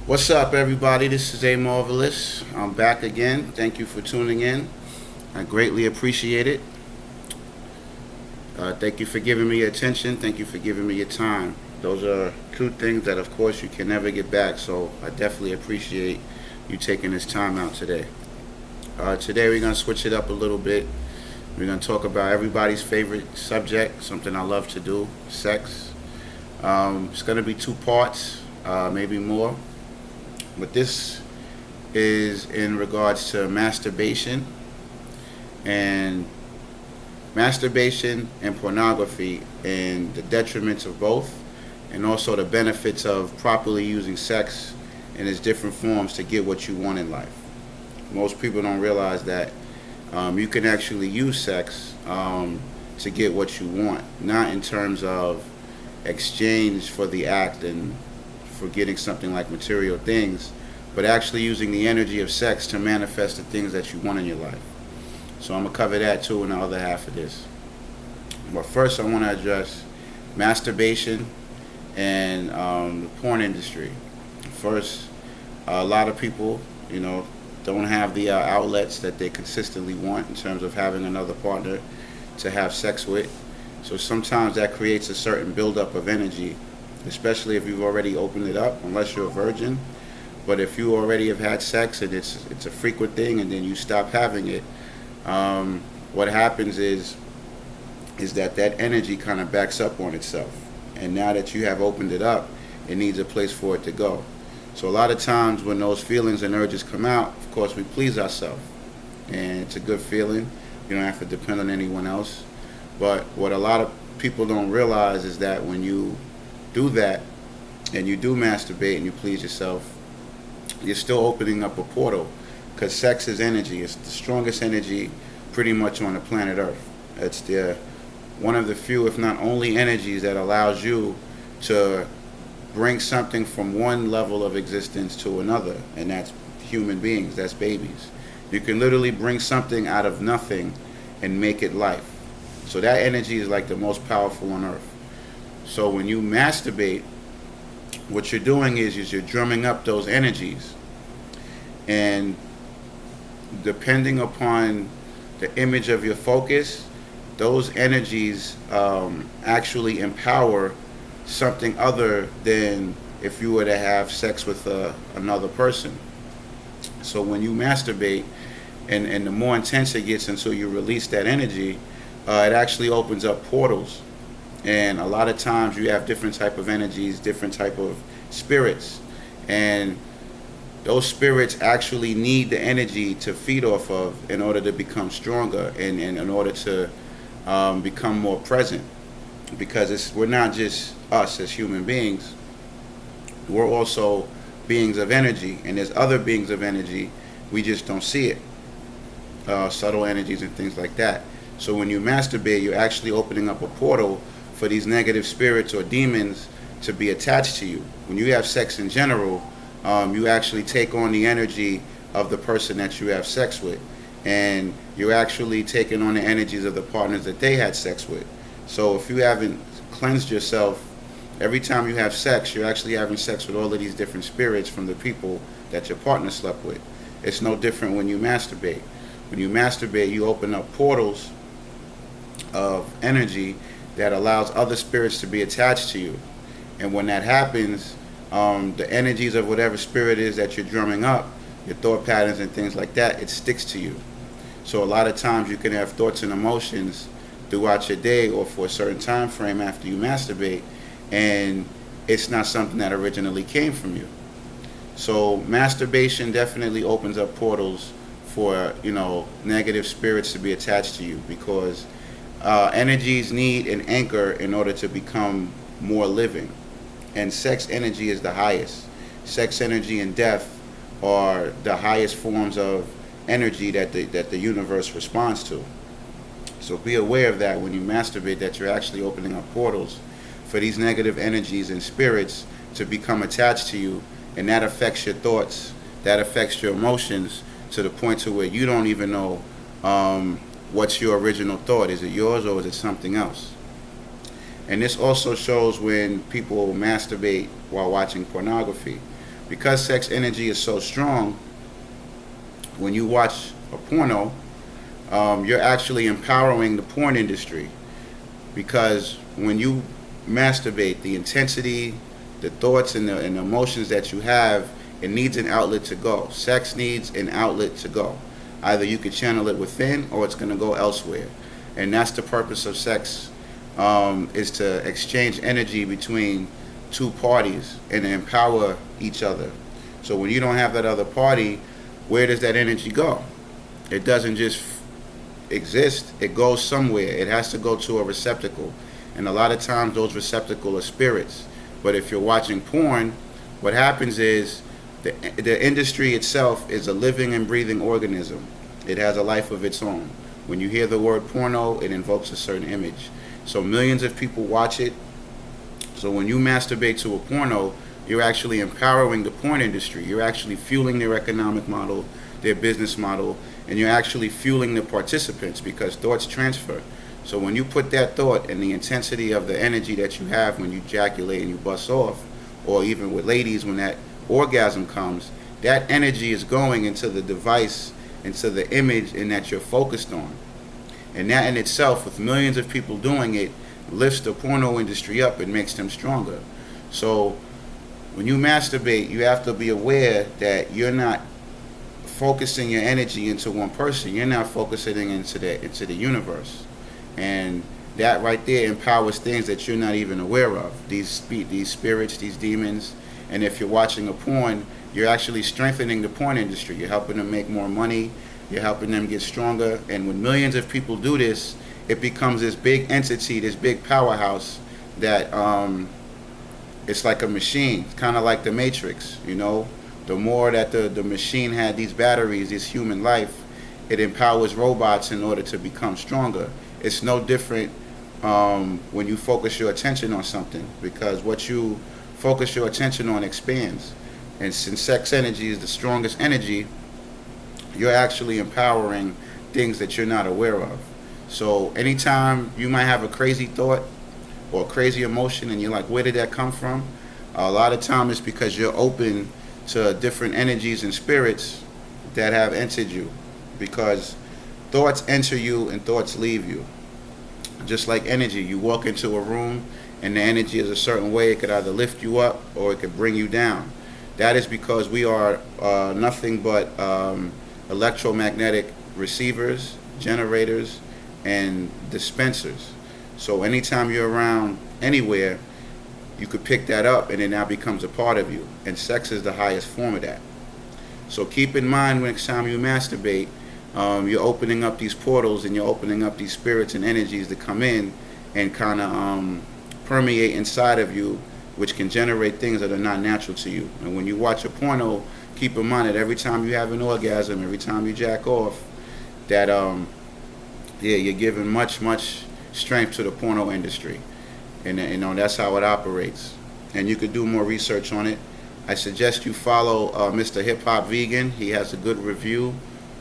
What's up, everybody? This is A Marvelous. I'm back again. Thank you for tuning in. I greatly appreciate it. Thank you for giving me your attention. Thank you for giving me your time. Those are two things that, of course, you can never get back. So I definitely appreciate you taking this time out today. Today we're going to switch it up a little bit. We're going to talk about everybody's favorite subject, something I love to do, sex. It's going to be two parts, maybe more. But this is in regards to masturbation and pornography and the detriments of both, and also the benefits of properly using sex in its different forms to get what you want in life. Most people don't realize that you can actually use sex to get what you want, not in terms of exchange for the act and for getting something like material things, but actually using the energy of sex to manifest the things that you want in your life. So I'm going to cover that too in the other half of this. But first I want to address masturbation and the porn industry. First, a lot of people, don't have the outlets that they consistently want in terms of having another partner to have sex with. So sometimes that creates a certain buildup of energy, especially if you've already opened it up, unless you're a virgin. But if you already have had sex and it's a frequent thing, and then you stop having it, what happens is that energy kind of backs up on itself. And now that you have opened it up, it needs a place for it to go. So a lot of times when those feelings and urges come out, of course we please ourselves. And it's a good feeling. You don't have to depend on anyone else. But what a lot of people don't realize is that when you do that and you do masturbate and you please yourself, you're still opening up a portal, because sex is energy. It's the strongest energy pretty much on the planet Earth. It's one of the few, if not only, energies that allows you to bring something from one level of existence to another, and that's human beings, that's babies. You can literally bring something out of nothing and make it life. So that energy is like the most powerful on earth. So when you masturbate, what you're doing is you're drumming up those energies, and depending upon the image of your focus, those energies actually empower something other than if you were to have sex with another person. So when you masturbate, and the more intense it gets until you release that energy, it actually opens up portals. And a lot of times you have different type of energies, different type of spirits, and those spirits actually need the energy to feed off of in order to become stronger, and in order to become more present. Because we're not just us as human beings, we're also beings of energy, and there's other beings of energy, we just don't see it, subtle energies and things like that. So when you masturbate, you're actually opening up a portal for these negative spirits or demons to be attached to you. When you have sex in general, you actually take on the energy of the person that you have sex with, and you're actually taking on the energies of the partners that they had sex with. So if you haven't cleansed yourself, every time you have sex, you're actually having sex with all of these different spirits from the people that your partner slept with. It's no different when you masturbate. When you masturbate, you open up portals of energy that allows other spirits to be attached to you. And when that happens, the energies of whatever spirit is that you're drumming up, your thought patterns and things like that, it sticks to you. So a lot of times you can have thoughts and emotions throughout your day or for a certain time frame after you masturbate, and it's not something that originally came from you. So masturbation definitely opens up portals for negative spirits to be attached to you, because energies need an anchor in order to become more living, and sex energy is the highest. Sex energy and death are the highest forms of energy that the universe responds to. So be aware of that when you masturbate, that you're actually opening up portals for these negative energies and spirits to become attached to you, and that affects your thoughts, that affects your emotions, to the point to where you don't even know what's your original thought. Is it yours or is it something else? And this also shows when people masturbate while watching pornography. because sex energy is so strong, when you watch a porno, you're actually empowering the porn industry, because when you masturbate, the intensity, the thoughts, and the emotions that you have, it needs an outlet to go. Sex needs an outlet to go. Either you could channel it within, or it's going to go elsewhere. And that's the purpose of sex, is to exchange energy between two parties and empower each other. So when you don't have that other party, where does that energy go? It doesn't just exist. It goes somewhere. It has to go to a receptacle. And a lot of times those receptacles are spirits. But if you're watching porn, what happens is the industry itself is a living and breathing organism. It has a life of its own. When you hear the word porno, it invokes a certain image. So millions of people watch it. So when you masturbate to a porno, you're actually empowering the porn industry. You're actually fueling their economic model, their business model, and you're actually fueling the participants, because thoughts transfer. So when you put that thought and the intensity of the energy that you have when you ejaculate and you bust off, or even with ladies when that orgasm comes, that energy is going into the device, into the image, and that you're focused on. And that in itself, with millions of people doing it, lifts the porno industry up and makes them stronger. So when you masturbate, you have to be aware that you're not focusing your energy into one person. You're not focusing into the universe. And that right there empowers things that you're not even aware of. These spirits, these demons. And if you're watching a porn, you're actually strengthening the porn industry. You're helping them make more money. You're helping them get stronger. And when millions of people do this, it becomes this big entity, this big powerhouse that it's like a machine. It's kind of like the Matrix, you know. The more that the machine had these batteries, this human life, it empowers robots in order to become stronger. It's no different when you focus your attention on something, because what you focus your attention on expands. And since sex energy is the strongest energy, you're actually empowering things that you're not aware of. So anytime you might have a crazy thought or a crazy emotion and you're like, where did that come from? A lot of time it's because you're open to different energies and spirits that have entered you, because thoughts enter you and thoughts leave you. Just like energy, you walk into a room and the energy is a certain way. It could either lift you up or it could bring you down. That is because we are nothing but electromagnetic receivers, generators, and dispensers. So anytime you're around anywhere, you could pick that up and it now becomes a part of you. And sex is the highest form of that. So keep in mind, next time you masturbate, you're opening up these portals and you're opening up these spirits and energies to come in and kind of permeate inside of you, which can generate things that are not natural to you. And when you watch a porno, keep in mind that every time you have an orgasm, every time you jack off, that you're giving much strength to the porno industry. And you know, that's how it operates. And you could do more research on it. I suggest you follow Mr. Hip Hop Vegan. He has a good review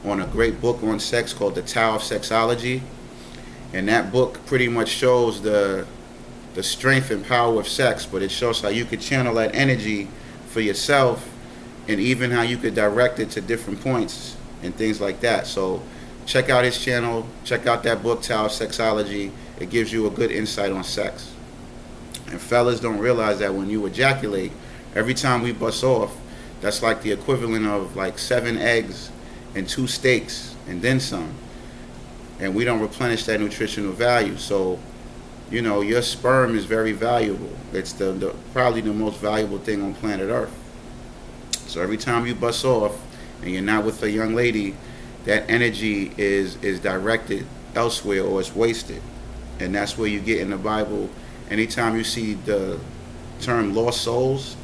on a great book on sex called The Tao of Sexology. And that book pretty much shows the strength and power of sex, but it shows how you could channel that energy for yourself, and even how you could direct it to different points and things like that. So check out his channel, check out that book, Tao of Sexology. It gives you a good insight on sex. And fellas don't realize that when you ejaculate, every time we bust off, that's like the equivalent of like 7 eggs and 2 steaks and then some. And we don't replenish that nutritional value. So, you know, your sperm is very valuable. It's probably the most valuable thing on planet Earth. So every time you bust off and you're not with a young lady, that energy is directed elsewhere, or it's wasted. And that's where you get in the Bible. Anytime you see the term lost souls,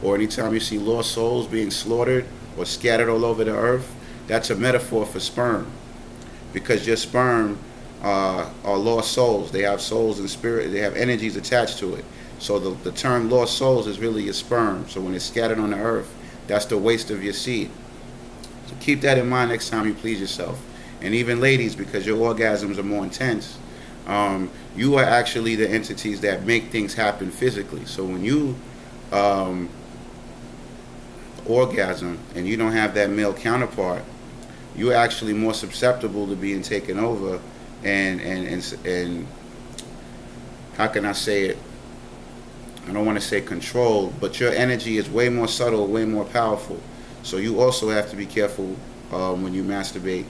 or anytime you see lost souls being slaughtered or scattered all over the earth, that's a metaphor for sperm. Because your sperm are lost souls. They have souls and spirit. They have energies attached to it. So the term lost souls is really your sperm. So when it's scattered on the earth, that's the waste of your seed. So keep that in mind next time you please yourself. And even ladies, because your orgasms are more intense, you are actually the entities that make things happen physically. So when you orgasm and you don't have that male counterpart, you're actually more susceptible to being taken over and how can I say it? I don't want to say controlled, but your energy is way more subtle, way more powerful. So you also have to be careful when you masturbate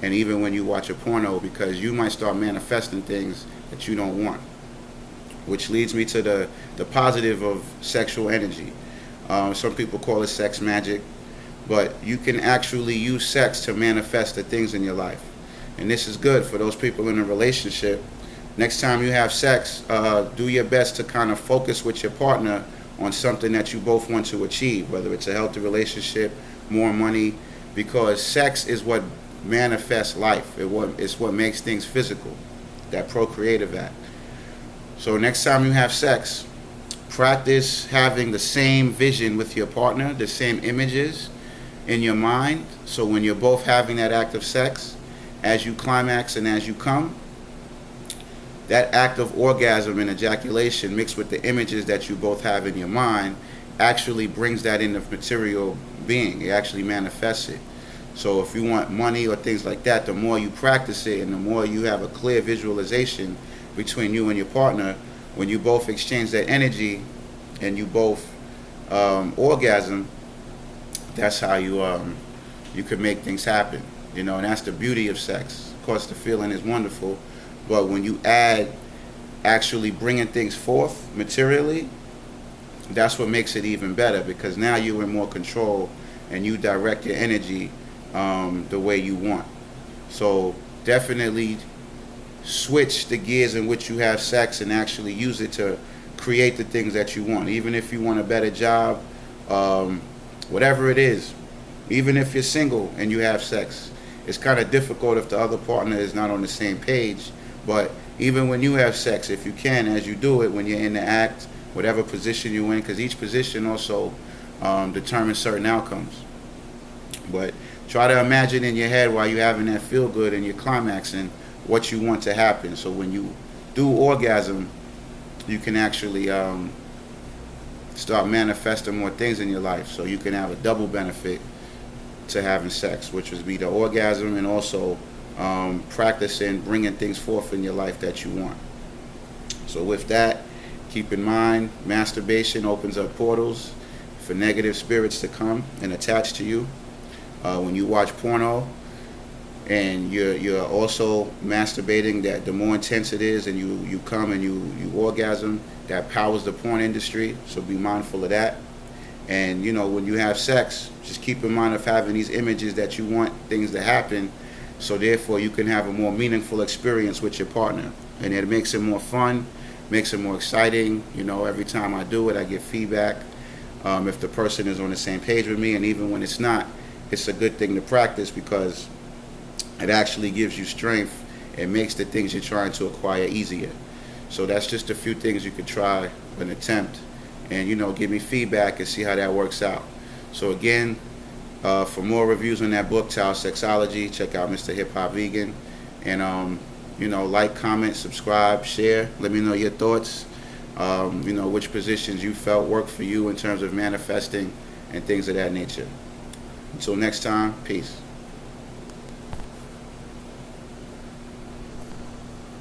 and even when you watch a porno, because you might start manifesting things that you don't want. Which leads me to the positive of sexual energy. Some people call it sex magic, but you can actually use sex to manifest the things in your life. And this is good for those people in a relationship. Next time you have sex, do your best to kind of focus with your partner on something that you both want to achieve, whether it's a healthy relationship, more money, because sex is what manifests life. It's what makes things physical, that procreative act. So next time you have sex, practice having the same vision with your partner, the same images in your mind. So when you're both having that act of sex, as you climax and as you come, that act of orgasm and ejaculation mixed with the images that you both have in your mind actually brings that into material being. It actually manifests it. So if you want money or things like that, the more you practice it and the more you have a clear visualization between you and your partner, when you both exchange that energy and you both orgasm, that's how you can make things happen. And that's the beauty of sex. Of course, the feeling is wonderful, but when you add actually bringing things forth materially, that's what makes it even better, because now you're in more control and you direct your energy the way you want. So definitely switch the gears in which you have sex and actually use it to create the things that you want. Even if you want a better job, whatever it is, even if you're single and you have sex, it's kind of difficult if the other partner is not on the same page. But even when you have sex, if you can, as you do it, when you're in the act, whatever position you're in, because each position also determines certain outcomes. But try to imagine in your head while you're having that feel good and you're climaxing what you want to happen. So when you do orgasm, you can actually start manifesting more things in your life. So you can have a double benefit to having sex, which would be the orgasm and also practicing bringing things forth in your life that you want. So with that, keep in mind, masturbation opens up portals for negative spirits to come and attach to you. When you watch porno and you're also masturbating, that the more intense it is and you come and you orgasm, that powers the porn industry. So be mindful of that. And when you have sex, just keep in mind of having these images that you want things to happen, so therefore you can have a more meaningful experience with your partner. And it makes it more fun, makes it more exciting. Every time I do it, I get feedback if the person is on the same page with me, and even when it's not, it's a good thing to practice because it actually gives you strength. It makes the things you're trying to acquire easier. So that's just a few things you could try and attempt, and give me feedback and see how that works out. So again, for more reviews on that book, Child Sexology, check out Mr. Hip Hop Vegan. And like, comment, subscribe, share. Let me know your thoughts. Which positions you felt worked for you in terms of manifesting and things of that nature. Until next time, peace.